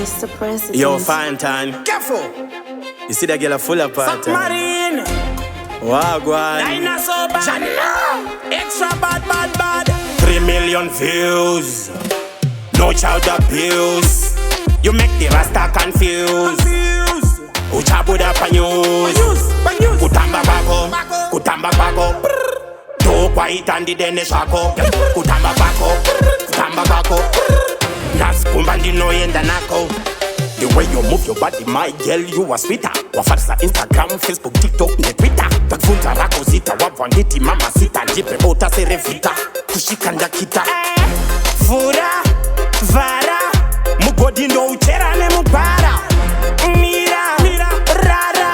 Mr. President. Yo, fine time. Careful. You see that girl full of party. Submarine. Wagwan. Dinosaur bad. Jahnoz. Xtrabaad, bad. 3 million views. No child abuse. You make the Rasta confused. Uchabuda panyus. Kutamba bako. Do quiet and the dene shako. Kutamba bako. Nas kumbandi no yenda nako. The way you move your body, my girl, you are sweeter. Wafarsa Instagram, Facebook, TikTok, ne Twitter. Takfunta rako zita, wavanditi mama sita. Jipe bota serevita, kushikanda kita. Fura, vara, mugodi no uchera ne mubara. Mira, rara,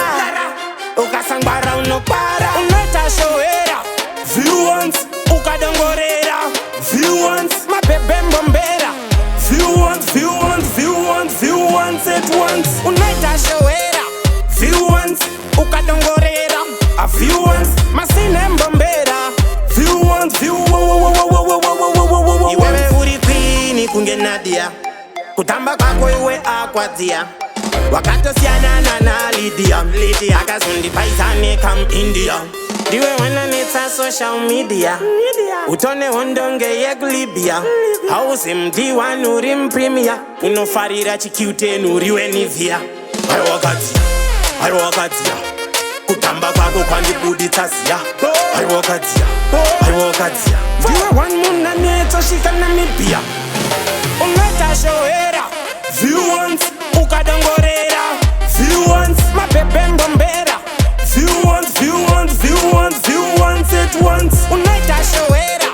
ukasangbara unopara. Uneta shoera, viewers, ukadongorera. Viewers, my bebe mbombera. Viewers at once. Unaita shoera. Viewers, ukadongorera. A viewers, masine mbombera. Viewers. Iwewe uri queen kunge Nadia. Kutamba kwako iwe akwatia. Wakato siana na Lydia. Akasundi paisane kam India. Diwe wana neta social media. Utone ndungeyut Libya. House mdiwa nurim premier. Unofarira chikute nuriwe nivia. Aiwakatia. Kutamba kwako kwandi kuditasia. Aiwakatia. Diwe wanmuna neto shika Namibia. Uneta shoera. Viewers, ukadongorera. Viewers, mabebe mbombera. Viewers at once. Unaita shoera.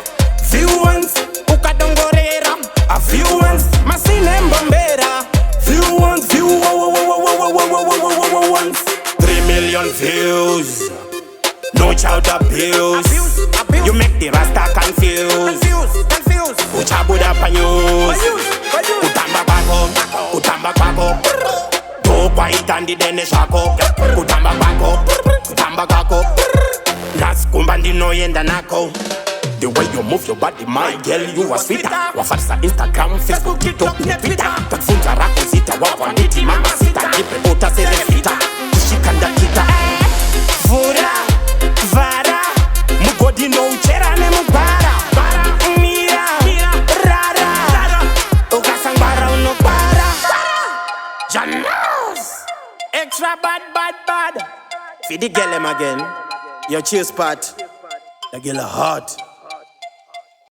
Viewers, ukadongorera. A viewers, masine mbombera. Viewers. 3 million views. No child abuse. You make the Rasta confused. Uchabuda panyus. Kutamba kwako. Do quiet and the dene shako. Kutamba kwako. Nas kumbandi no yenda nako. The way you move your body, my girl, you are sweeter. Wafarsa Instagram, Facebook, TikTok, ne Twitter. Takfunta rako zita, wavanditi mama sita. Jipe bota serevita, kushikanda kita. Fura, vara, mugodi no uchera ne mubara. Mira, rara, ukasangara unopara. Jahnoz. Xtrabaad, bad. Feed the girl again. Your cheers part. The girl hot.